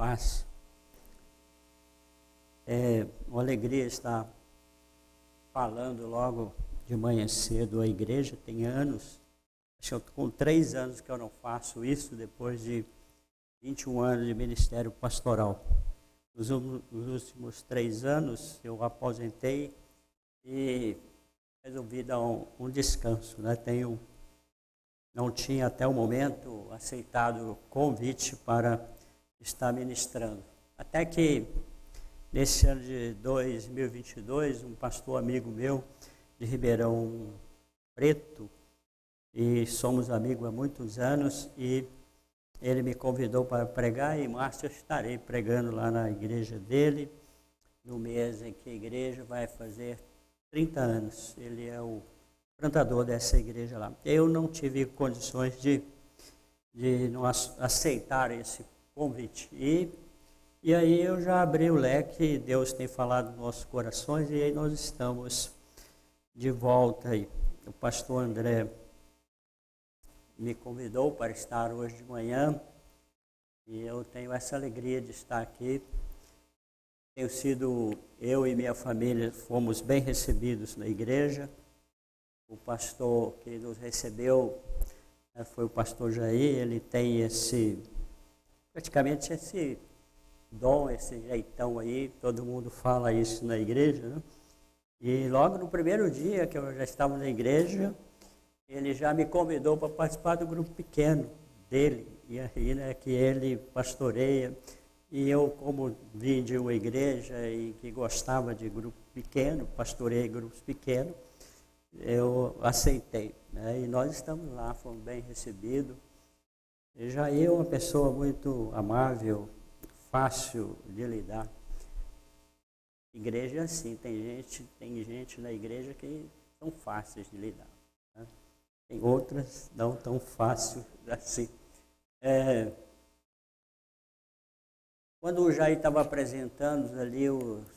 paz. É uma alegria estar falando logo de manhã cedo à igreja. Tem anos, acho que eu estou com 3 anos que eu não faço isso, depois de 21 anos de ministério pastoral. Nos últimos 3 anos eu aposentei e resolvi dar um descanso, né? Não tinha até o momento aceitado o convite para estar ministrando. Até que nesse ano de 2022, um pastor amigo meu de Ribeirão Preto, e somos amigos há muitos anos, e ele me convidou para pregar, e em março eu estarei pregando lá na igreja dele, no mês em que a igreja vai fazer 30 anos. Ele é o plantador dessa igreja lá. Eu não tive condições de não aceitar esse convite. E aí eu já abri o leque, Deus tem falado nos nossos corações, e aí nós estamos de volta aí. O pastor André me convidou para estar hoje de manhã, e eu tenho essa alegria de estar aqui. Eu e minha família fomos bem recebidos na igreja. O pastor que nos recebeu foi o pastor Jair. Ele tem praticamente esse dom, esse jeitão aí, todo mundo fala isso na igreja, né? E logo no primeiro dia que eu já estava na igreja, ele já me convidou para participar do grupo pequeno dele, e aí, né, que ele pastoreia. E eu, como vim de uma igreja e que gostava de grupo pequeno, pastoreei grupos pequenos, eu aceitei, né? E nós estamos lá, fomos bem recebidos. E Jair é uma pessoa muito amável, fácil de lidar. Igreja é assim, tem gente na igreja que são fáceis de lidar, né? Tem outras não tão fácil assim. Quando o Jair estava apresentando ali,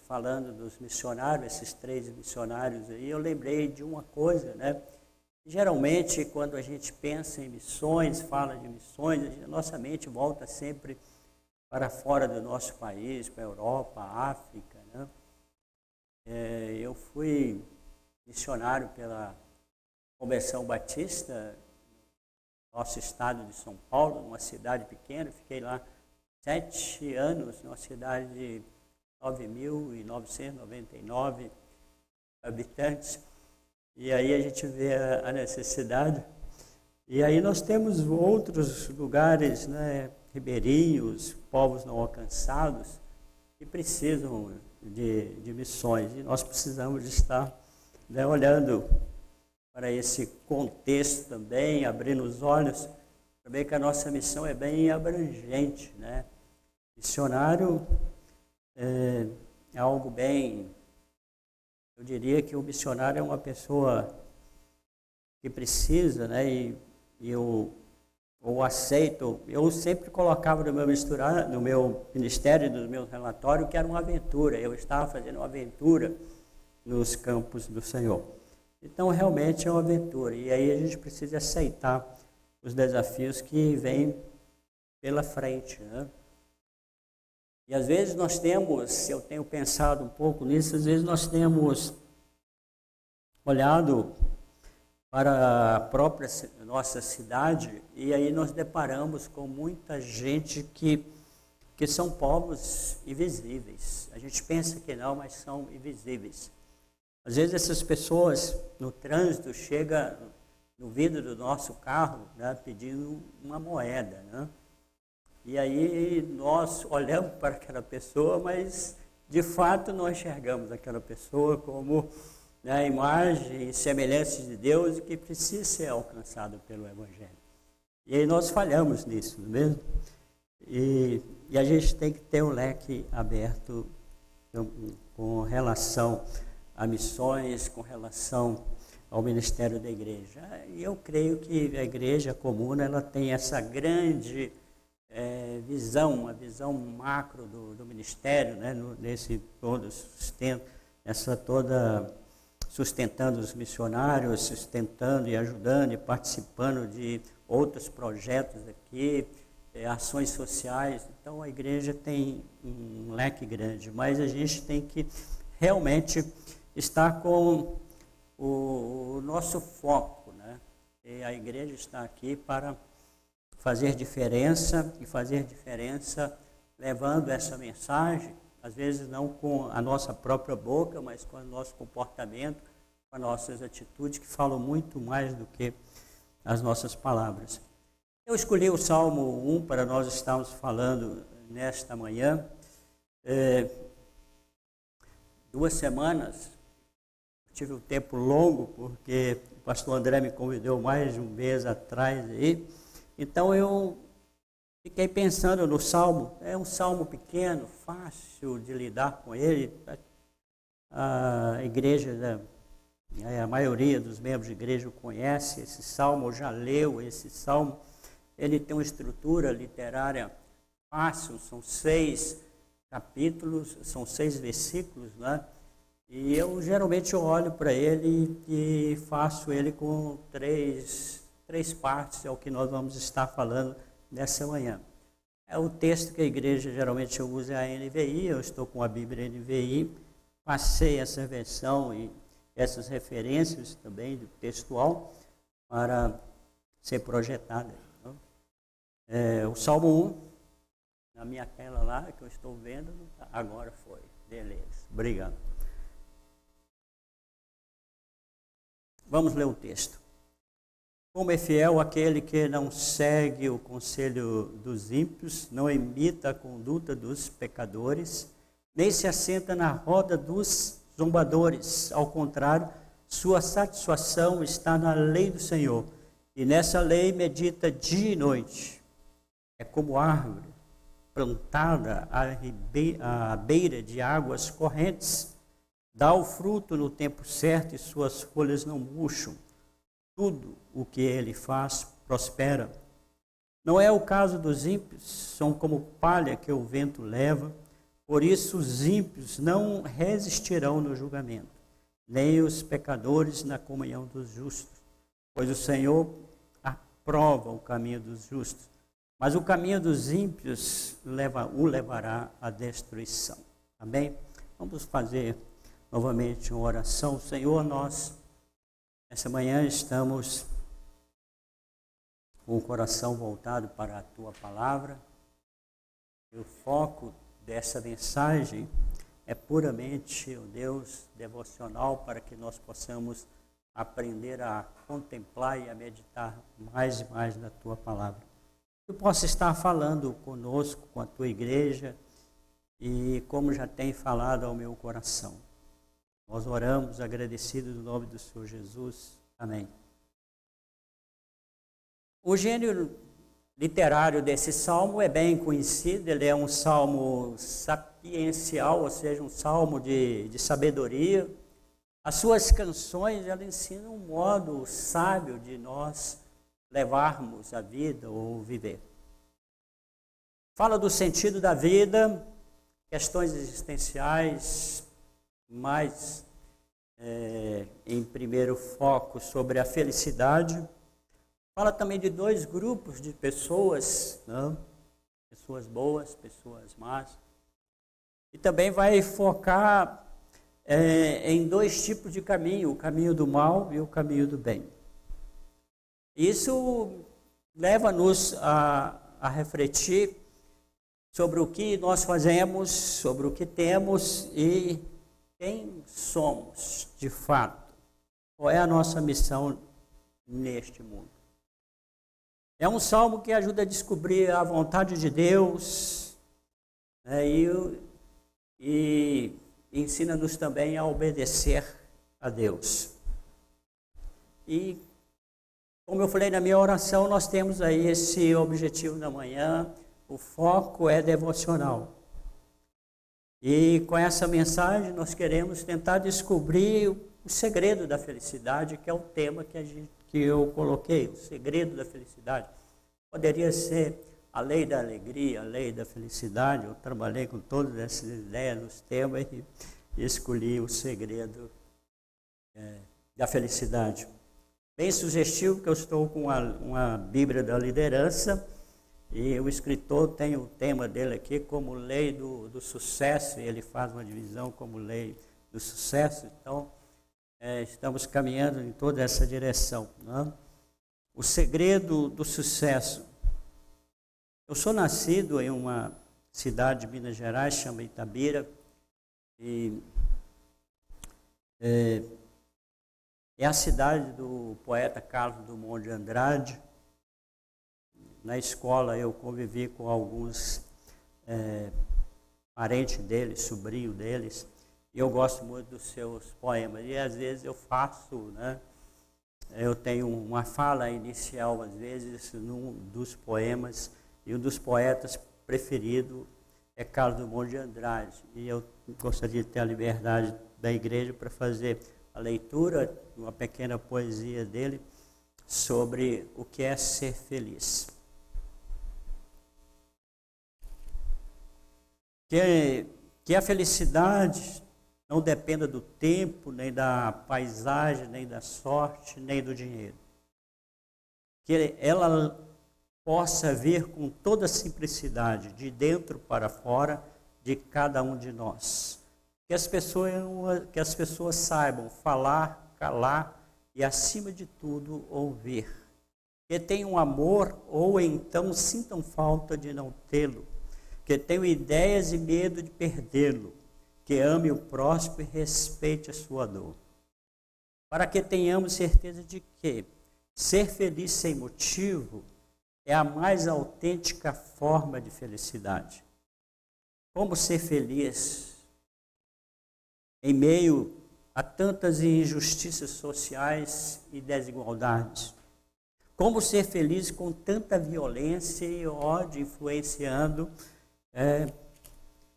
falando dos missionários, esses 3 missionários aí, eu lembrei de uma coisa, né? Geralmente, quando a gente pensa em missões, fala de missões, a nossa mente volta sempre para fora do nosso país, para a Europa, a África, né? Eu fui missionário pela Convenção Batista, nosso estado de São Paulo, numa cidade pequena. Fiquei lá 7 anos, numa cidade de 9.999 habitantes. E aí a gente vê a necessidade. E aí nós temos outros lugares, né, ribeirinhos, povos não alcançados, que precisam de missões. E nós precisamos de estar, né, olhando para esse contexto também, abrindo os olhos, para ver que a nossa missão é bem abrangente, né? Missionário é algo bem... Eu diria que o missionário é uma pessoa que precisa, né? E eu aceito. Eu sempre colocava no meu ministério, no meu relatório, que era uma aventura. Eu estava fazendo uma aventura nos campos do Senhor. Então, realmente é uma aventura. E aí a gente precisa aceitar os desafios que vêm pela frente, né? E às vezes eu tenho pensado um pouco nisso, às vezes nós temos olhado para a própria nossa cidade, e aí nós deparamos com muita gente que são povos invisíveis. A gente pensa que não, mas são invisíveis. Às vezes essas pessoas no trânsito chegam no vidro do nosso carro, né, pedindo uma moeda, né? E aí nós olhamos para aquela pessoa, mas de fato não enxergamos aquela pessoa como, né, a imagem e semelhança de Deus, que precisa ser alcançado pelo Evangelho. E aí nós falhamos nisso, não é mesmo? E a gente tem que ter um leque aberto com relação a missões, com relação ao ministério da igreja. E eu creio que a igreja comum, ela tem essa grande visão, uma visão macro do ministério, né? Nesse todo sustento, sustentando os missionários, sustentando e ajudando e participando de outros projetos aqui, ações sociais. Então a igreja tem um leque grande, mas a gente tem que realmente estar com o nosso foco, né? E a igreja está aqui para fazer diferença, e fazer diferença levando essa mensagem, às vezes não com a nossa própria boca, mas com o nosso comportamento, com as nossas atitudes, que falam muito mais do que as nossas palavras. Eu escolhi o Salmo 1 para nós estarmos falando nesta manhã. 2 semanas, tive um tempo longo, porque o pastor André me convidou mais de um mês atrás aí. Então eu fiquei pensando no Salmo. É um salmo pequeno, fácil de lidar com ele. A igreja, a maioria dos membros de igreja conhece esse salmo, ou já leu esse salmo. Ele tem uma estrutura literária fácil, são 6 capítulos, são 6 versículos, né? E eu geralmente olho para ele e faço ele com três partes, é o que nós vamos estar falando nessa manhã. É o texto que a igreja geralmente usa, é a NVI, eu estou com a Bíblia NVI, passei essa versão e essas referências também do textual para ser projetada. Então, o Salmo 1, na minha tela lá, que eu estou vendo, agora foi. Beleza, obrigado. Vamos ler o texto. Como é fiel aquele que não segue o conselho dos ímpios, não imita a conduta dos pecadores, nem se assenta na roda dos zombadores. Ao contrário, sua satisfação está na lei do Senhor, e nessa lei medita dia e noite. É como árvore plantada à beira de águas correntes, dá o fruto no tempo certo e suas folhas não murcham. Tudo o que ele faz prospera. Não é o caso dos ímpios, são como palha que o vento leva. Por isso os ímpios não resistirão no julgamento, nem os pecadores na comunhão dos justos. Pois o Senhor aprova o caminho dos justos, mas o caminho dos ímpios o levará à destruição. Amém? Vamos fazer novamente uma oração. Senhor, nós, essa manhã, estamos com o coração voltado para a Tua Palavra. E o foco dessa mensagem é puramente, ó Deus, devocional, para que nós possamos aprender a contemplar e a meditar mais e mais na Tua Palavra. Tu possa estar falando conosco, com a Tua igreja, e como já tem falado ao meu coração. Nós oramos agradecidos no nome do Senhor Jesus. Amém. O gênero literário desse salmo é bem conhecido. Ele é um salmo sapiencial, ou seja, um salmo de sabedoria. As suas canções, elas ensinam um modo sábio de nós levarmos a vida ou viver. Fala do sentido da vida, questões existenciais, mas em primeiro foco sobre a felicidade. Fala também de 2 grupos de pessoas, né? Pessoas boas, pessoas más. E também vai focar em 2 tipos de caminho, o caminho do mal e o caminho do bem. Isso leva-nos a refletir sobre o que nós fazemos, sobre o que temos e quem somos de fato. Qual é a nossa missão neste mundo? É um salmo que ajuda a descobrir a vontade de Deus, né, e ensina-nos também a obedecer a Deus. E, como eu falei na minha oração, nós temos aí esse objetivo na manhã. O foco é devocional. E com essa mensagem nós queremos tentar descobrir o segredo da felicidade, que é o tema que eu coloquei, o segredo da felicidade. Poderia ser a lei da alegria, a lei da felicidade. Eu trabalhei com todas essas ideias nos temas e escolhi o segredo da felicidade. Bem sugestivo que eu estou com uma Bíblia da liderança E o escritor tem o tema dele aqui como lei do sucesso, e ele faz uma divisão como lei do sucesso. Então, estamos caminhando em toda essa direção, né? O segredo do sucesso. Eu sou nascido em uma cidade de Minas Gerais, chama Itabira, e é a cidade do poeta Carlos Drummond de Andrade. Na escola eu convivi com alguns parentes deles, sobrinho deles, e eu gosto muito dos seus poemas. E às vezes eu faço, né? Eu tenho uma fala inicial, às vezes, num dos poemas, e um dos poetas preferido é Carlos Drummond de Andrade. E eu gostaria de ter a liberdade da igreja para fazer a leitura, uma pequena poesia dele, sobre o que é ser feliz. Que a felicidade não dependa do tempo, nem da paisagem, nem da sorte, nem do dinheiro. Que ela possa vir com toda a simplicidade, de dentro para fora, de cada um de nós. Que as pessoas saibam falar, calar e, acima de tudo, ouvir. Que tenham amor ou então sintam falta de não tê-lo. Que tenham ideias e medo de perdê-lo. Que ame o próximo e respeite a sua dor. Para que tenhamos certeza de que ser feliz sem motivo é a mais autêntica forma de felicidade. Como ser feliz em meio a tantas injustiças sociais e desigualdades? Como ser feliz com tanta violência e ódio influenciando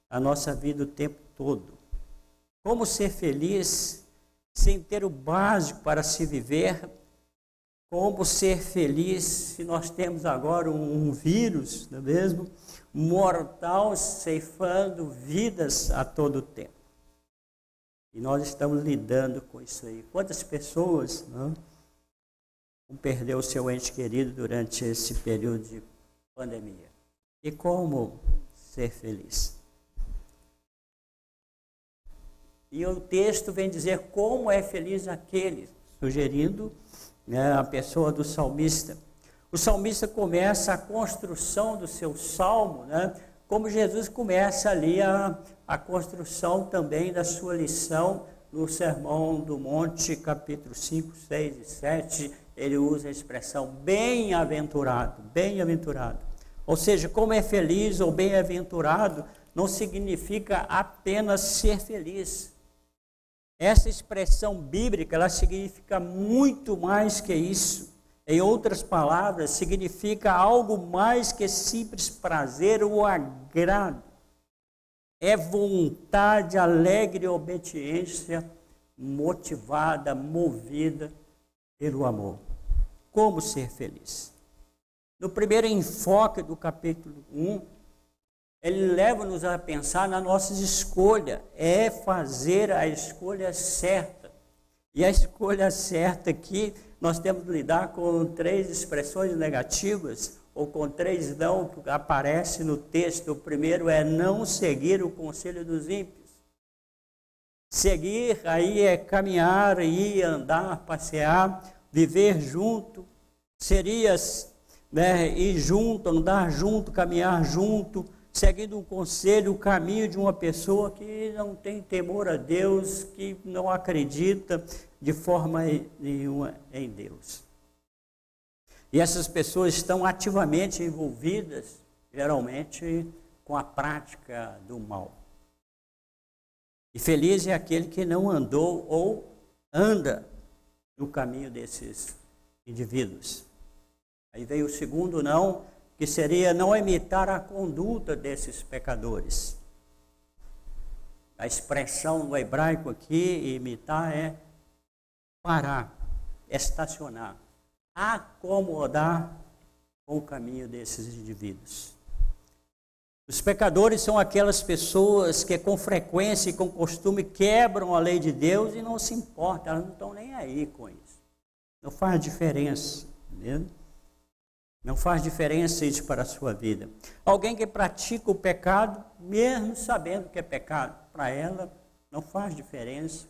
a nossa vida o tempo todo? Como ser feliz sem ter o básico para se viver? Como ser feliz se nós temos agora um vírus, não é mesmo? Mortal, ceifando vidas a todo tempo. E nós estamos lidando com isso aí. Quantas pessoas não perdeu o seu ente querido durante esse período de pandemia? E como ser feliz? E o texto vem dizer como é feliz aquele, sugerindo a pessoa do salmista. O salmista começa a construção do seu salmo, né? Como Jesus começa ali a construção também da sua lição no Sermão do Monte, capítulo 5, 6 e 7. Ele usa a expressão bem-aventurado, bem-aventurado. Ou seja, como é feliz ou bem-aventurado não significa apenas ser feliz. Essa expressão bíblica, ela significa muito mais que isso. Em outras palavras, significa algo mais que simples prazer ou agrado. É vontade alegre e obediência, motivada, movida pelo amor. Como ser feliz? No primeiro enfoque do capítulo 1, ele leva-nos a pensar na nossa escolha, é fazer a escolha certa. E a escolha certa aqui, nós temos que lidar com 3 expressões negativas, ou com 3 não que aparecem no texto. O primeiro é não seguir o conselho dos ímpios. Seguir aí é caminhar, ir, andar, passear, viver junto. Seria ir junto, andar junto, caminhar junto, seguindo um conselho, o caminho de uma pessoa que não tem temor a Deus, que não acredita de forma nenhuma em Deus. E essas pessoas estão ativamente envolvidas, geralmente, com a prática do mal. E feliz é aquele que não andou ou anda no caminho desses indivíduos. Aí veio o segundo não, que seria não imitar a conduta desses pecadores. A expressão no hebraico aqui, imitar, é parar, estacionar, acomodar com o caminho desses indivíduos. Os pecadores são aquelas pessoas que com frequência e com costume quebram a lei de Deus e não se importam, elas não estão nem aí com isso. Não faz diferença, entendeu? Não faz diferença isso para a sua vida. Alguém que pratica o pecado, mesmo sabendo que é pecado, para ela não faz diferença.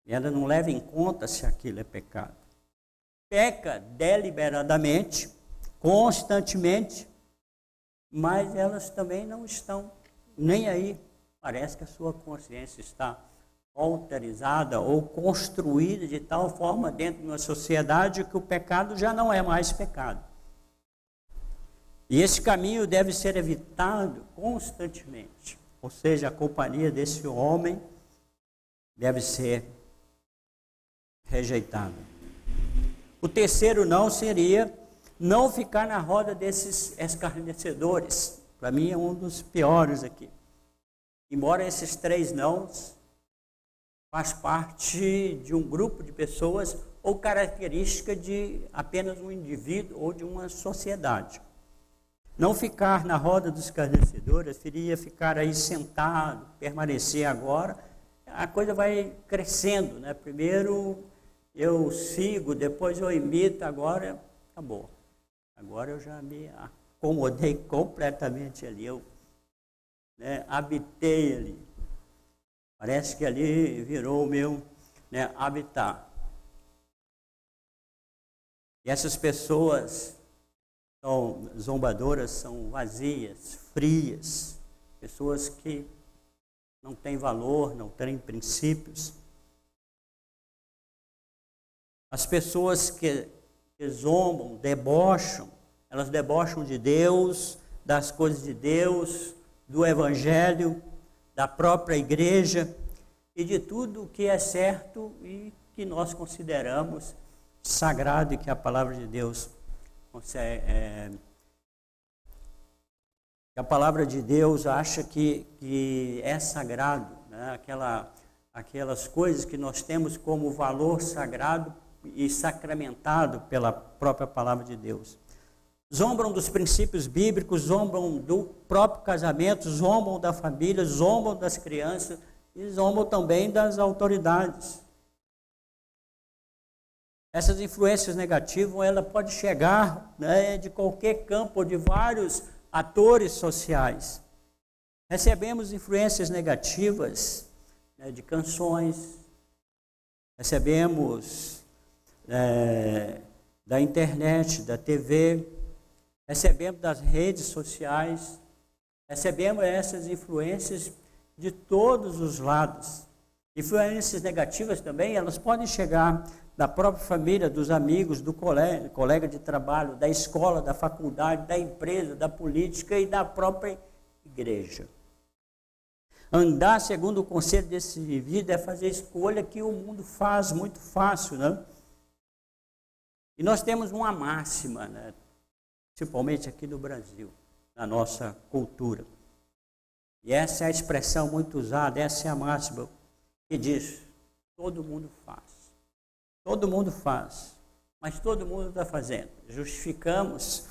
E ela não leva em conta se aquilo é pecado. Peca deliberadamente, constantemente, mas elas também não estão nem aí. Parece que a sua consciência está alterizada ou construída de tal forma dentro de uma sociedade que o pecado já não é mais pecado. E esse caminho deve ser evitado constantemente. Ou seja, a companhia desse homem deve ser rejeitada. O terceiro não seria não ficar na roda desses escarnecedores. Para mim é um dos piores aqui. Embora esses três nãos faz parte de um grupo de pessoas ou característica de apenas um indivíduo ou de uma sociedade. Não ficar na roda dos escarnecedores seria ficar aí sentado, permanecer agora. A coisa vai crescendo, né? Primeiro eu sigo, depois eu imito, agora acabou. Agora eu já me acomodei completamente ali, eu habitei ali. Parece que ali virou o meu habitat. E essas pessoas são zombadoras, são vazias, frias, pessoas que não têm valor, não têm princípios. As pessoas que zombam, debocham, elas debocham de Deus, das coisas de Deus, do Evangelho, da própria igreja e de tudo o que é certo e que nós consideramos sagrado e que a palavra de Deus a palavra de Deus acha que é sagrado, né? Aquelas coisas que nós temos como valor sagrado e sacramentado pela própria palavra de Deus. Zombam dos princípios bíblicos, zombam do próprio casamento, zombam da família, zombam das crianças e zombam também das autoridades. Essas influências negativas, ela pode chegar de qualquer campo, de vários atores sociais. Recebemos influências negativas de canções, recebemos da internet, da TV, recebemos das redes sociais, recebemos essas influências de todos os lados. Influências negativas também, elas podem chegar da própria família, dos amigos, do colega de trabalho, da escola, da faculdade, da empresa, da política e da própria igreja. Andar segundo o conselho desse indivíduo é fazer a escolha que o mundo faz muito fácil, né? E nós temos uma máxima, né? Principalmente aqui no Brasil, na nossa cultura. E essa é a expressão muito usada, essa é a máxima que diz, todo mundo faz. Todo mundo faz, mas todo mundo está fazendo. Justificamos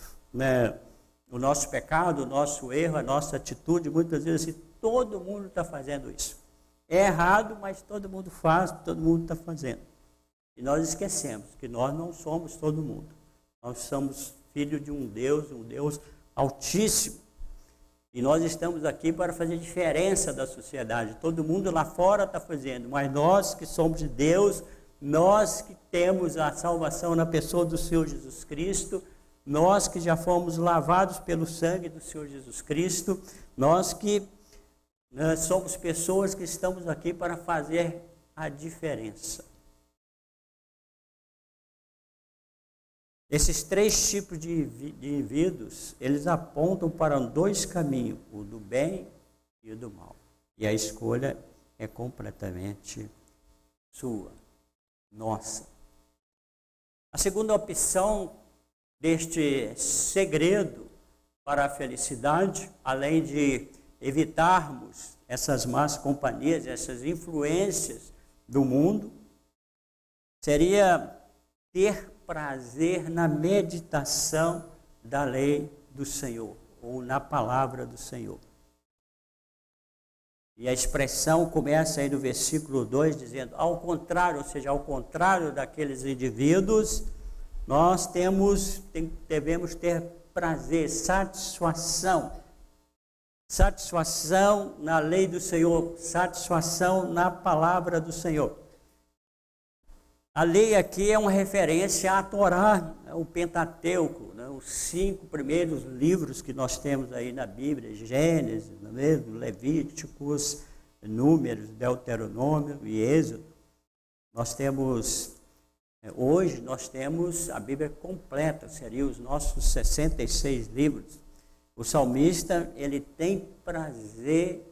o nosso pecado, o nosso erro, a nossa atitude, muitas vezes assim, todo mundo está fazendo isso. É errado, mas todo mundo faz, todo mundo está fazendo. E nós esquecemos que nós não somos todo mundo. Nós somos filhos de um Deus altíssimo. E nós estamos aqui para fazer diferença da sociedade. Todo mundo lá fora está fazendo, mas nós que somos de Deus, nós que temos a salvação na pessoa do Senhor Jesus Cristo, nós que já fomos lavados pelo sangue do Senhor Jesus Cristo, nós que somos pessoas que estamos aqui para fazer a diferença. Esses três tipos de indivíduos, eles apontam para dois caminhos, o do bem e o do mal. E a escolha é completamente sua, nossa. A segunda opção deste segredo para a felicidade, além de evitarmos essas más companhias, essas influências do mundo, seria ter prazer na meditação da lei do Senhor, ou na palavra do Senhor. E a expressão começa aí no versículo 2, dizendo, ao contrário, ou seja, ao contrário daqueles indivíduos, Nós devemos ter prazer, satisfação na lei do Senhor, satisfação na palavra do Senhor. A lei aqui é uma referência à Torá, o Pentateuco, né? Os 5 primeiros livros que nós temos aí na Bíblia, Gênesis, Levíticos, Números, Deuteronômio e Êxodo. Hoje nós temos a Bíblia completa, seriam os nossos 66 livros. O salmista, ele tem prazer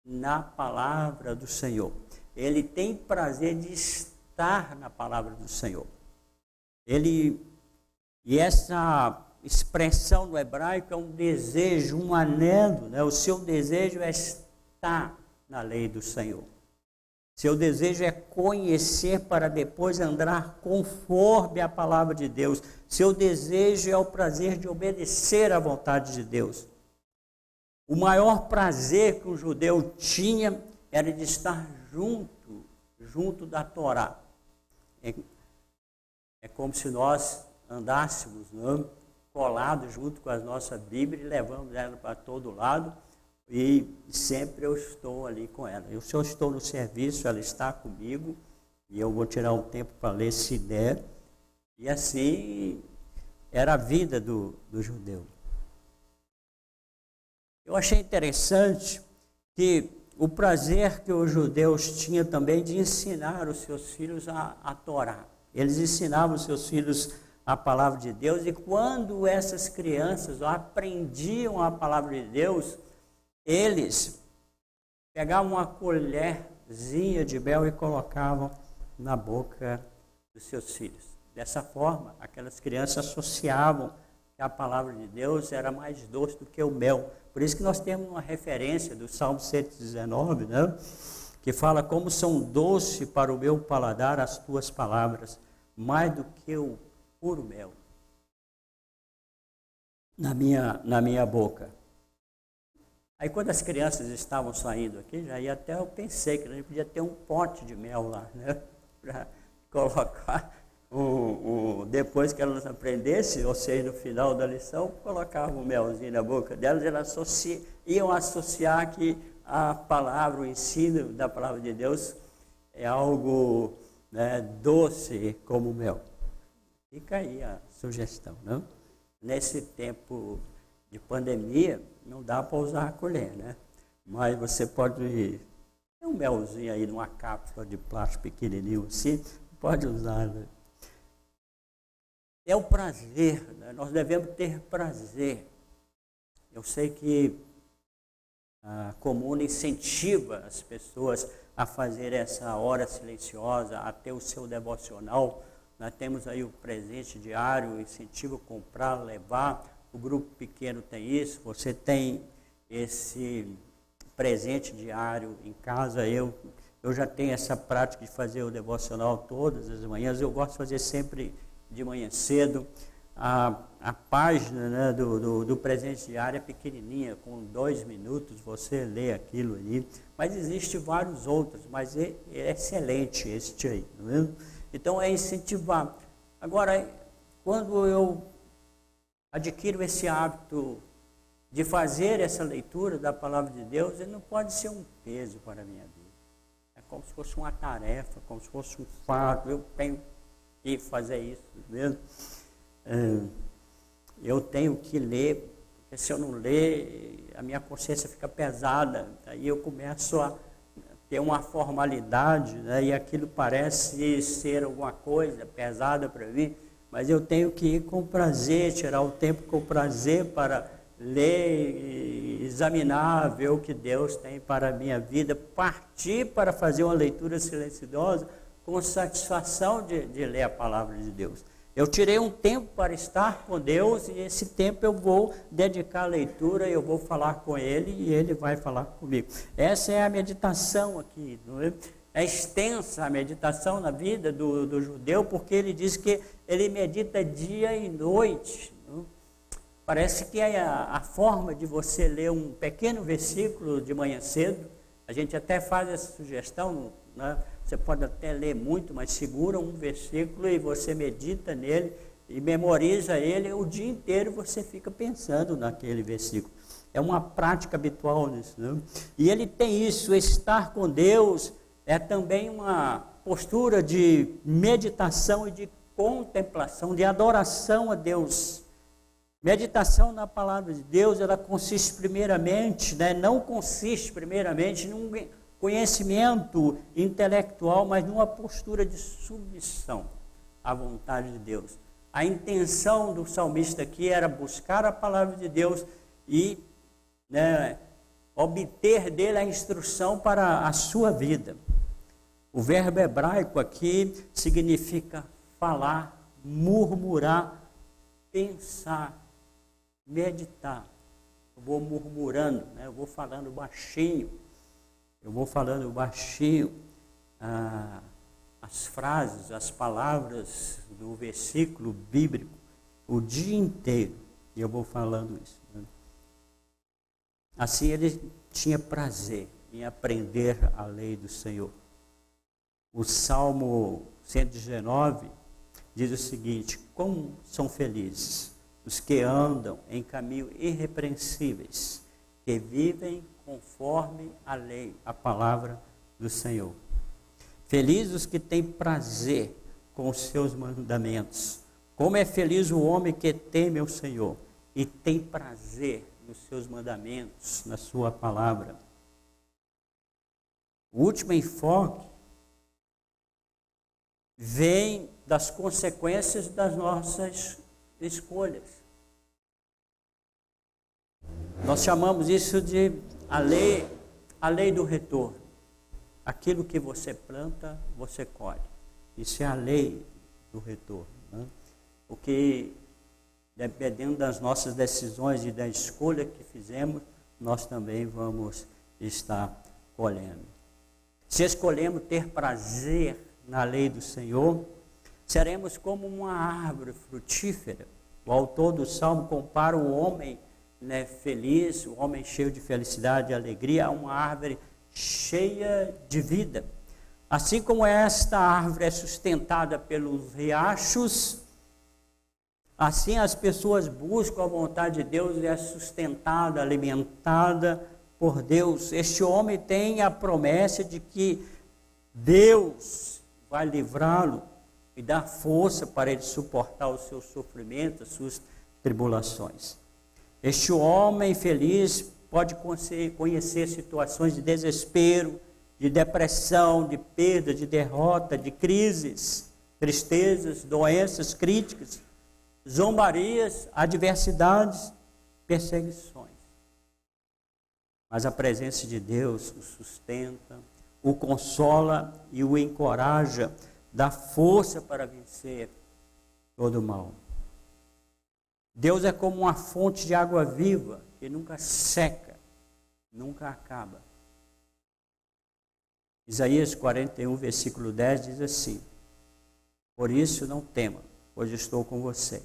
na palavra do Senhor. Ele tem prazer de estar na palavra do Senhor. E essa expressão no hebraico é um desejo, um anelo, né? O seu desejo é estar na lei do Senhor. Seu desejo é conhecer para depois andar conforme a palavra de Deus. Seu desejo é o prazer de obedecer à vontade de Deus. O maior prazer que um judeu tinha era de estar junto da Torá. É como se nós andássemos, né, colados junto com a nossa Bíblia e levamos ela para todo lado. E sempre eu estou ali com ela. Se eu estou no serviço, ela está comigo, e eu vou tirar um tempo para ler se der. E assim era a vida do judeu. Eu achei interessante que o prazer que os judeus tinham também de ensinar os seus filhos a Torá. Eles ensinavam os seus filhos a palavra de Deus, e quando essas crianças aprendiam a palavra de Deus, eles pegavam uma colherzinha de mel e colocavam na boca dos seus filhos. Dessa forma, aquelas crianças associavam que a palavra de Deus era mais doce do que o mel. Por isso que nós temos uma referência do Salmo 119, né? Que fala: como são doces para o meu paladar as tuas palavras, mais do que o puro mel na minha boca. Aí quando as crianças estavam saindo aqui, eu pensei que a gente podia ter um pote de mel lá, né? Para colocar, depois que elas aprendessem, ou seja, no final da lição, colocavam um melzinho na boca delas, elas iam associar que a palavra, o ensino da palavra de Deus é algo, né, doce como mel. Fica aí a sugestão, né? Nesse tempo de pandemia, não dá para usar a colher, né? Mas você pode ter um melzinho aí numa cápsula de plástico pequenininho assim, pode usar, né? É o prazer, né? Nós devemos ter prazer. Eu sei que a Comuna incentiva as pessoas a fazer essa hora silenciosa, a ter o seu devocional. Nós temos aí o presente diário, incentivo a comprar, levar. O grupo pequeno tem isso, você tem esse presente diário em casa. Eu já tenho essa prática de fazer o devocional todas as manhãs. Eu gosto de fazer sempre de manhã cedo. A página, né, do presente diário é pequenininha, com 2 minutos você lê aquilo ali. Mas existem vários outros, mas é excelente este aí, não é? Então é incentivar. Agora, quando eu adquiro esse hábito de fazer essa leitura da palavra de Deus, ele não pode ser um peso para a minha vida. É como se fosse uma tarefa, como se fosse um fardo. Eu tenho que fazer isso mesmo. Eu tenho que ler, porque se eu não ler, a minha consciência fica pesada. Aí eu começo a ter uma formalidade, né, e aquilo parece ser alguma coisa pesada para mim. Mas eu tenho que ir com prazer, tirar o tempo com prazer para ler, examinar, ver o que Deus tem para a minha vida, partir para fazer uma leitura silenciosa com satisfação de ler a palavra de Deus. Eu tirei um tempo para estar com Deus, e esse tempo eu vou dedicar à leitura, eu vou falar com Ele e Ele vai falar comigo. Essa é a meditação aqui, não é? É extensa a meditação na vida do judeu, porque ele diz que ele medita dia e noite. Não? Parece que é a forma de você ler um pequeno versículo de manhã cedo. A gente até faz essa sugestão, né? Você pode até ler muito, mas segura um versículo e você medita nele e memoriza ele, o dia inteiro você fica pensando naquele versículo. É uma prática habitual nisso, né? E ele tem isso, estar com Deus é também uma postura de meditação e de contemplação, de adoração a Deus. Meditação na palavra de Deus, ela consiste primeiramente, né, não consiste primeiramente num conhecimento intelectual, mas numa postura de submissão à vontade de Deus. A intenção do salmista aqui era buscar a palavra de Deus e, né, obter dele a instrução para a sua vida. O verbo hebraico aqui significa falar, murmurar, pensar, meditar. Eu vou murmurando, né? Eu vou falando baixinho, as frases, as palavras do versículo bíblico o dia inteiro, e eu vou falando isso, né? Assim ele tinha prazer em aprender a lei do Senhor. O Salmo 119 diz o seguinte: como são felizes os que andam em caminho irrepreensíveis, que vivem conforme a lei, a palavra do Senhor. Felizes os que têm prazer com os seus mandamentos. Como é feliz o homem que teme ao Senhor e tem prazer nos seus mandamentos, na sua palavra. O último enfoque vem das consequências das nossas escolhas. Nós chamamos isso de a lei do retorno. Aquilo que você planta, você colhe. Isso é a lei do retorno, né? O que, dependendo das nossas decisões e da escolha que fizemos, nós também vamos estar colhendo. Se escolhemos ter prazer na lei do Senhor, seremos como uma árvore frutífera. O autor do Salmo compara o homem, né, feliz, o homem cheio de felicidade e alegria, a uma árvore cheia de vida. Assim como esta árvore é sustentada pelos riachos, assim as pessoas buscam a vontade de Deus e é sustentada, alimentada por Deus. Este homem tem a promessa de que Deus vai livrá-lo e dar força para ele suportar os seus sofrimentos, as suas tribulações. Este homem feliz pode conhecer situações de desespero, de depressão, de perda, de derrota, de crises, tristezas, doenças, críticas, zombarias, adversidades, perseguições. Mas a presença de Deus o sustenta, o consola e o encoraja, dá força para vencer todo o mal. Deus é como uma fonte de água viva, que nunca seca, nunca acaba. Isaías 41, versículo 10 diz assim: por isso não tema, pois estou com você.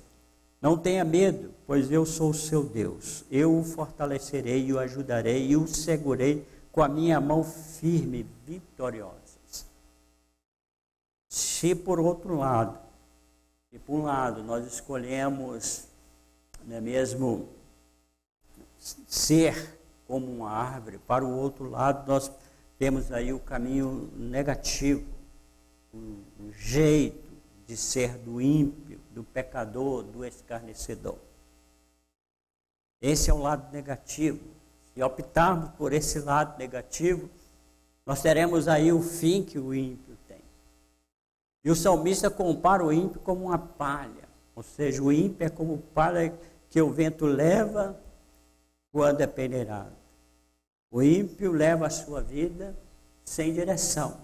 Não tenha medo, pois eu sou o seu Deus. Eu o fortalecerei e o ajudarei e o segurei com a minha mão firme e vitoriosa. Se por outro lado, e por um lado nós escolhemos, não é mesmo, ser como uma árvore, para o outro lado nós temos aí o caminho negativo, o jeito de ser do ímpio, do pecador, do escarnecedor. Esse é o lado negativo. Se optarmos por esse lado negativo, nós teremos aí o fim que o ímpio tem. E o salmista compara o ímpio como uma palha, ou seja, o ímpio é como palha que o vento leva quando é peneirado. O ímpio leva a sua vida sem direção,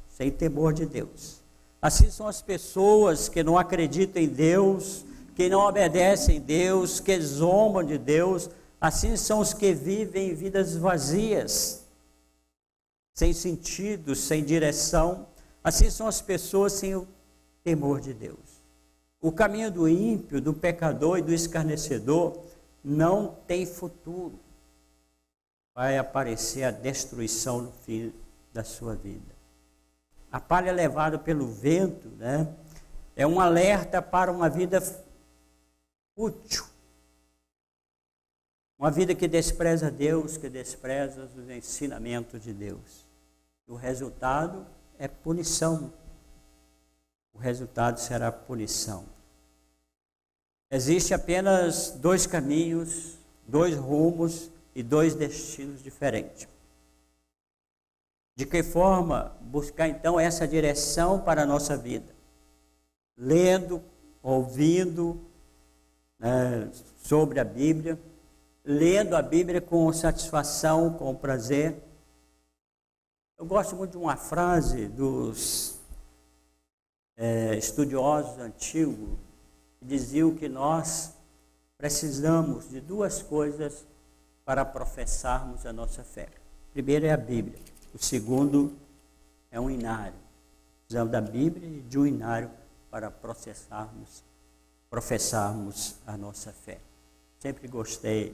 sem temor de Deus. Assim são as pessoas que não acreditam em Deus, que não obedecem a Deus, que zombam de Deus. Assim são os que vivem vidas vazias, sem sentido, sem direção. Assim são as pessoas sem o temor de Deus. O caminho do ímpio, do pecador e do escarnecedor não tem futuro. Vai aparecer a destruição no fim da sua vida. A palha levada pelo vento, né? É um alerta para uma vida útil. Uma vida que despreza Deus, que despreza os ensinamentos de Deus. O resultado é punição. O resultado será punição. Existe apenas 2 caminhos, 2 rumos e 2 destinos diferentes. De que forma buscar então essa direção para a nossa vida? Lendo, ouvindo sobre a Bíblia, lendo a Bíblia com satisfação, com prazer. Eu gosto muito de uma frase dos estudiosos antigos, que diziam que nós precisamos de 2 coisas para professarmos a nossa fé. O primeiro é a Bíblia, o segundo é um inário. Precisamos da Bíblia e de um inário para professarmos a nossa fé. Sempre gostei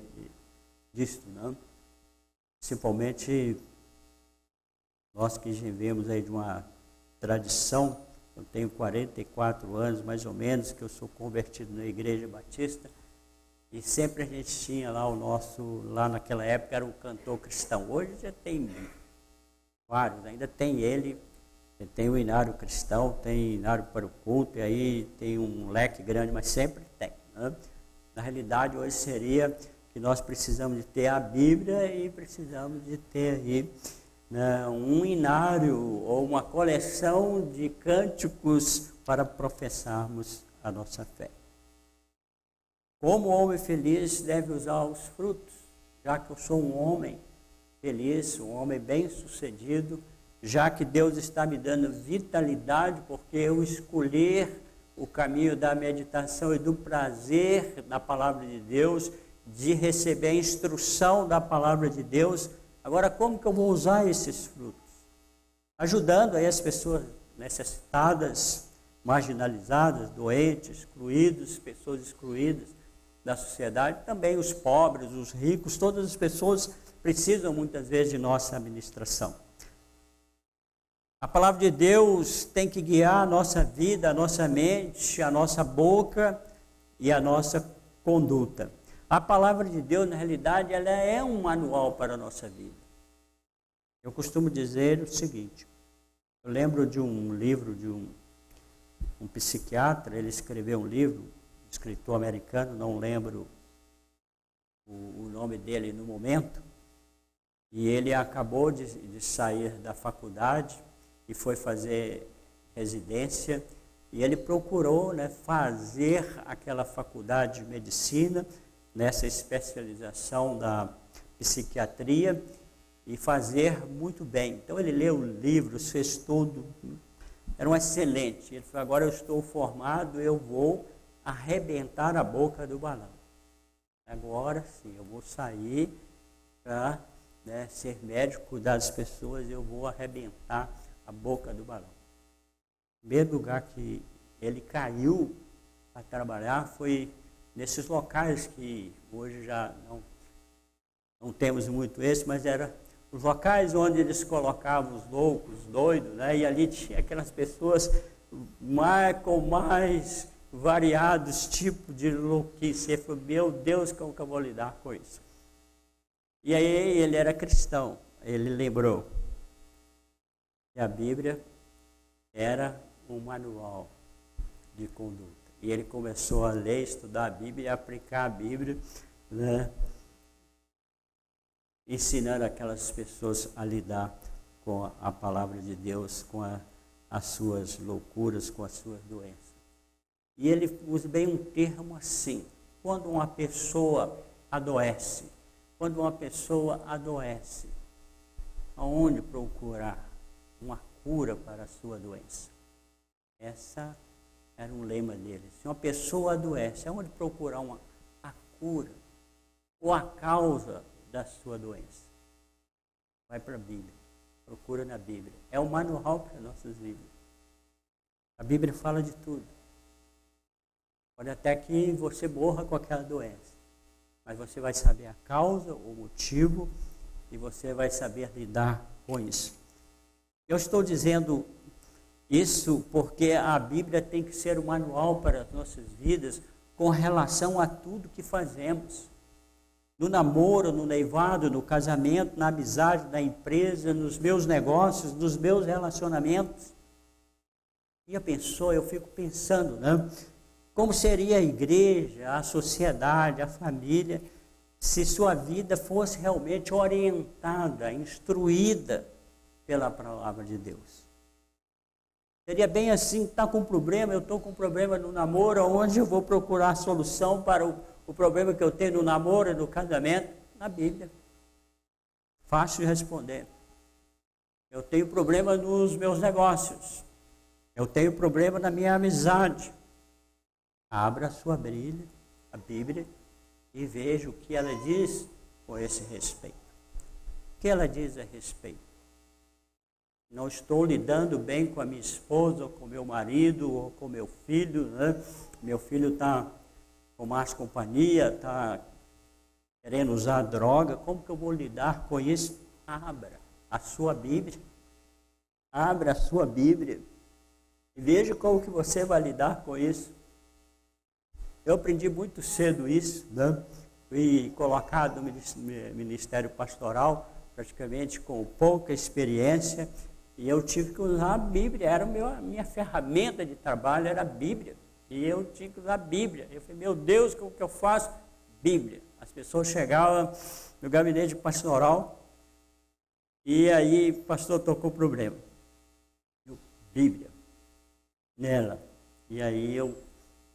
disso, não? Principalmente nós que vivemos aí de uma tradição. Eu tenho 44 anos, mais ou menos, que eu sou convertido na Igreja Batista. E sempre a gente tinha lá lá naquela época era o cantor cristão. Hoje já tem vários, ainda tem ele tem o inário cristão, tem inário para o culto, e aí tem um leque grande, mas sempre tem, né? Na realidade, hoje seria que nós precisamos de ter a Bíblia e precisamos de ter aí, né, um inário ou uma coleção de cânticos para professarmos a nossa fé. Como homem feliz deve usar os frutos, já que eu sou um homem feliz, um homem bem-sucedido, já que Deus está me dando vitalidade, porque eu escolher o caminho da meditação e do prazer da palavra de Deus, de receber a instrução da palavra de Deus. Agora, como que eu vou usar esses frutos? Ajudando aí as pessoas necessitadas, marginalizadas, doentes, excluídos, pessoas excluídas da sociedade, também os pobres, os ricos, todas as pessoas precisam muitas vezes de nossa administração. A palavra de Deus tem que guiar a nossa vida, a nossa mente, a nossa boca e a nossa conduta. A palavra de Deus, na realidade, ela é um manual para a nossa vida. Eu costumo dizer o seguinte, eu lembro de um livro de um psiquiatra, ele escreveu um livro, um escritor americano, não lembro o nome dele no momento, e ele acabou de sair da faculdade e foi fazer residência, e ele procurou, né, fazer aquela faculdade de medicina, nessa especialização da psiquiatria, e fazer muito bem. Então ele leu livros, fez tudo, era um excelente. Ele falou, agora eu estou formado, eu vou arrebentar a boca do balão. Agora sim, eu vou sair para, né, ser médico, cuidar das pessoas, eu vou arrebentar a boca do balão. O primeiro lugar que ele caiu para trabalhar foi nesses locais que hoje já não temos muito esse, mas era os locais onde eles colocavam os loucos, os doidos, né? E ali tinha aquelas pessoas com mais variados tipos de louquice. Ele falou, meu Deus, como que eu vou lidar com isso? E aí ele era cristão, ele lembrou que a Bíblia era um manual de conduta. E ele começou a ler, estudar a Bíblia e aplicar a Bíblia, né, ensinando aquelas pessoas a lidar com a palavra de Deus, com as suas loucuras, com as suas doenças. E ele usa bem um termo assim, quando uma pessoa adoece, aonde procurar uma cura para a sua doença? Essa era um lema dele. Se uma pessoa adoece, aonde procurar a cura ou a causa da sua doença? Vai para a Bíblia, procura na Bíblia. É o manual para nossas vidas. A Bíblia fala de tudo. Pode até que você morra com aquela doença, mas você vai saber a causa, o motivo, e você vai saber lidar com isso. Eu estou dizendo Isso porque a Bíblia tem que ser um manual para as nossas vidas com relação a tudo que fazemos. No namoro, no noivado, no casamento, na amizade, na empresa, nos meus negócios, nos meus relacionamentos. E eu fico pensando, né? Como seria a igreja, a sociedade, a família, se sua vida fosse realmente orientada, instruída pela palavra de Deus. Seria bem assim, está com um problema, eu estou com um problema no namoro, onde eu vou procurar a solução para o problema que eu tenho no namoro e no casamento? Na Bíblia. Fácil de responder. Eu tenho problema nos meus negócios. Eu tenho problema na minha amizade. Abra a sua Bíblia, e veja o que ela diz com esse respeito. O que ela diz a respeito? Não estou lidando bem com a minha esposa, ou com meu marido, ou com meu filho, né? Meu filho está com más companhia, está querendo usar droga. Como que eu vou lidar com isso? Abra a sua Bíblia. Abra a sua Bíblia. E veja como que você vai lidar com isso. Eu aprendi muito cedo isso, né? Fui colocado no ministério pastoral, praticamente com pouca experiência, e eu tive que usar a Bíblia. Era a minha ferramenta de trabalho, era a Bíblia. E eu tinha que usar a Bíblia. Eu falei, meu Deus, o que eu faço? Bíblia. As pessoas chegavam no gabinete pastoral, e aí o pastor tocou o problema. Bíblia. Nela. E aí eu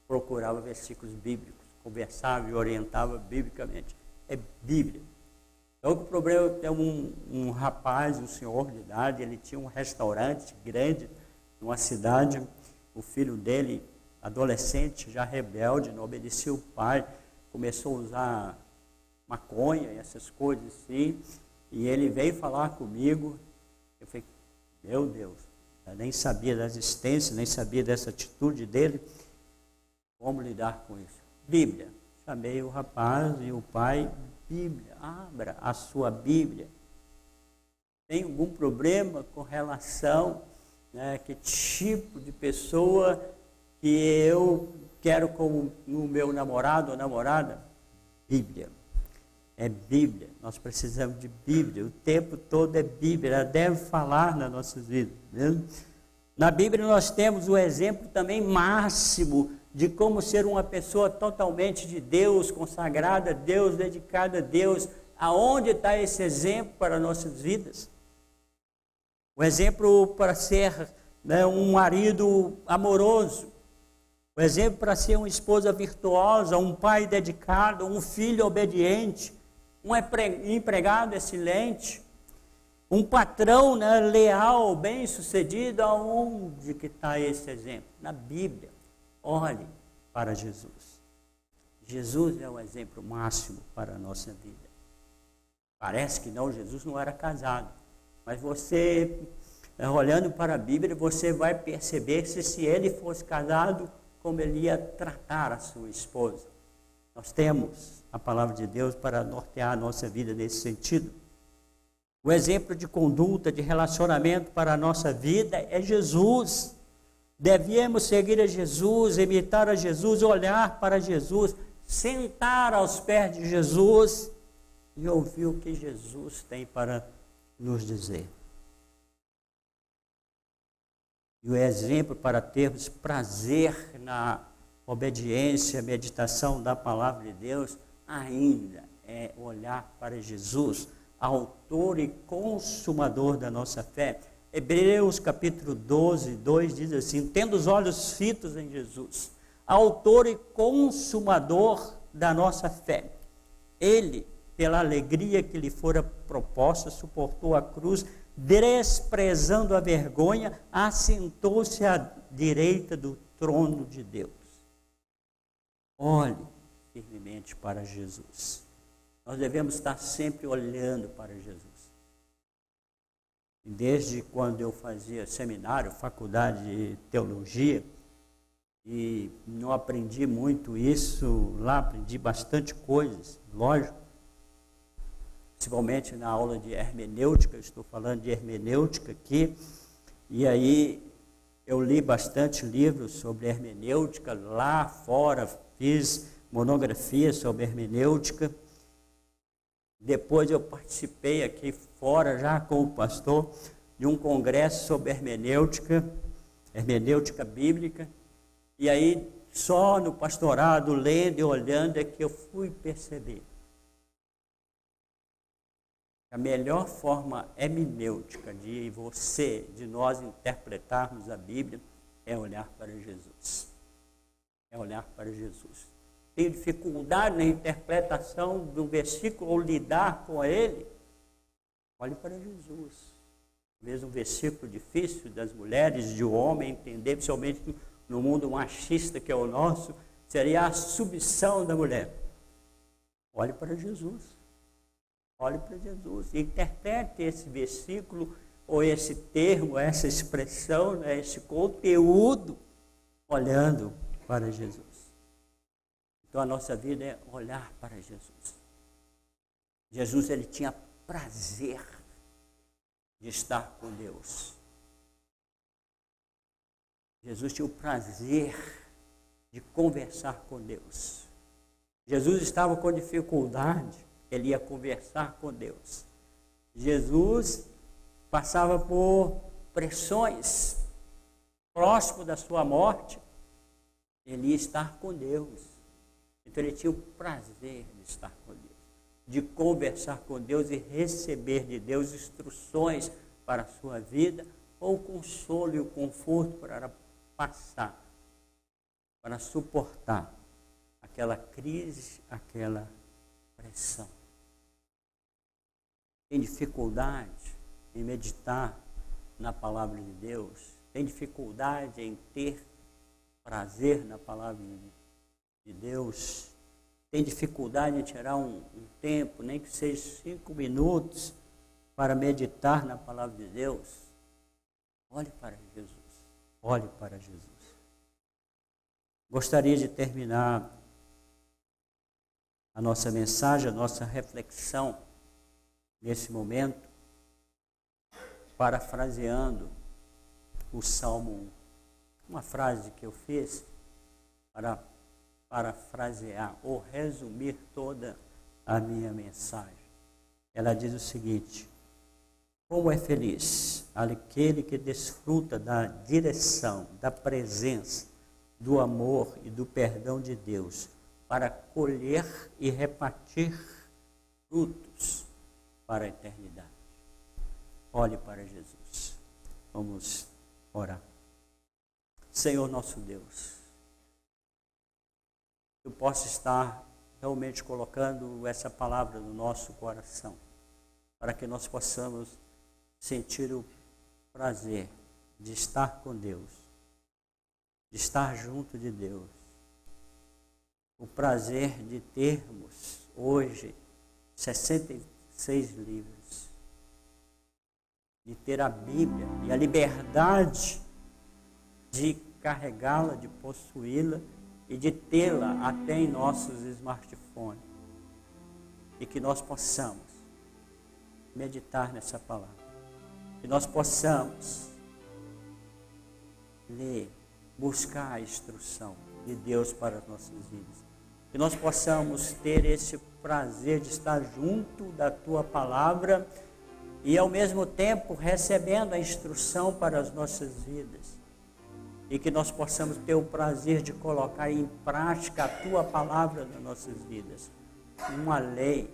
procurava versículos bíblicos, conversava e orientava biblicamente. É Bíblia. Então, o problema é um rapaz, um senhor de idade, ele tinha um restaurante grande numa cidade. O filho dele, adolescente, já rebelde, não obedecia o pai, começou a usar maconha e essas coisas assim. E ele veio falar comigo. Eu falei, meu Deus, eu nem sabia da existência, nem sabia dessa atitude dele. Como lidar com isso? Bíblia. Chamei o rapaz e o pai. Bíblia. Abra a sua Bíblia. Tem algum problema com relação, né, que tipo de pessoa que eu quero como no meu namorado ou namorada? Bíblia. É Bíblia. Nós precisamos de Bíblia. O tempo todo é Bíblia. Ela deve falar nas nossas vidas. Né? Na Bíblia nós temos o exemplo também máximo de como ser uma pessoa totalmente de Deus, consagrada a Deus, dedicada a Deus. Aonde está esse exemplo para nossas vidas? O exemplo para ser, né, um marido amoroso. O exemplo para ser uma esposa virtuosa, um pai dedicado, um filho obediente, um empregado excelente, um patrão, né, leal, bem-sucedido. Aonde que está esse exemplo? Na Bíblia. Olhe para Jesus. Jesus é o exemplo máximo para a nossa vida. Parece que não, Jesus não era casado. Mas você, olhando para a Bíblia, você vai perceber se ele fosse casado, como ele ia tratar a sua esposa. Nós temos a palavra de Deus para nortear a nossa vida nesse sentido. O exemplo de conduta, de relacionamento para a nossa vida é Jesus. Devíamos seguir a Jesus, imitar a Jesus, olhar para Jesus, sentar aos pés de Jesus e ouvir o que Jesus tem para nos dizer. E o exemplo para termos prazer na obediência, meditação da palavra de Deus, ainda é olhar para Jesus, autor e consumador da nossa fé. Hebreus capítulo 12, 2 diz assim, tendo os olhos fitos em Jesus, autor e consumador da nossa fé. Ele, pela alegria que lhe fora proposta, suportou a cruz, desprezando a vergonha, assentou-se à direita do trono de Deus. Olhe firmemente para Jesus. Nós devemos estar sempre olhando para Jesus. Desde quando eu fazia seminário, faculdade de teologia, e não aprendi muito isso lá, aprendi bastante coisas, lógico, principalmente na aula de hermenêutica. Eu estou falando de hermenêutica aqui, e aí Eu li bastante livros sobre hermenêutica lá fora, fiz monografia sobre hermenêutica. Depois eu participei aqui fora, já com o pastor, de um congresso sobre hermenêutica bíblica. E aí, só no pastorado, lendo e olhando, é que eu fui perceber a melhor forma hermenêutica de nós interpretarmos a Bíblia é olhar para Jesus. É olhar para Jesus. Tem dificuldade na interpretação do versículo ou lidar com ele? Olhe para Jesus. Talvez um versículo difícil das mulheres, de um homem entender, principalmente no mundo machista que é o nosso, seria a submissão da mulher. Olhe para Jesus. Olhe para Jesus, interprete esse versículo, ou esse termo, essa expressão, né, esse conteúdo, olhando para Jesus. Então a nossa vida é olhar para Jesus. Jesus, ele tinha prazer de estar com Deus. Jesus tinha o prazer de conversar com Deus. Jesus estava com dificuldade, ele ia conversar com Deus. Jesus passava por pressões, próximo da sua morte, ele ia estar com Deus. Então ele tinha o prazer de estar com Deus, de conversar com Deus e receber de Deus instruções para a sua vida, ou o consolo e o conforto para passar, para suportar aquela crise, aquela pressão. Tem dificuldade em meditar na palavra de Deus? Tem dificuldade em ter prazer na palavra de Deus? Tem dificuldade em tirar um tempo, nem que seja 5 minutos, para meditar na palavra de Deus? Olhe para Jesus. Olhe para Jesus. Gostaria de terminar a nossa mensagem, a nossa reflexão nesse momento, parafraseando o Salmo 1. Uma frase que eu fiz para parafrasear ou resumir toda a minha mensagem. Ela diz o seguinte: como é feliz aquele que desfruta da direção, da presença, do amor e do perdão de Deus, para colher e repartir frutos para a eternidade. Olhe para Jesus. Vamos orar. Senhor nosso Deus, eu posso estar realmente colocando essa palavra no nosso coração, para que nós possamos sentir o prazer de estar com Deus, de estar junto de Deus, o prazer de termos hoje 66 livros, de ter a Bíblia e a liberdade de carregá-la, de possuí-la e de tê-la até em nossos smartphones. E que nós possamos meditar nessa palavra. Que nós possamos ler, buscar a instrução de Deus para as nossas vidas. Que nós possamos ter esse prazer de estar junto da Tua palavra e ao mesmo tempo recebendo a instrução para as nossas vidas. E que nós possamos ter o prazer de colocar em prática a Tua palavra nas nossas vidas. Uma lei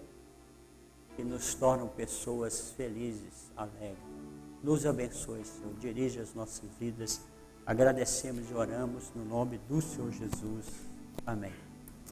que nos torna pessoas felizes, alegres. Nos abençoe, Senhor. Dirige as nossas vidas. Agradecemos e oramos no nome do Senhor Jesus. Amém.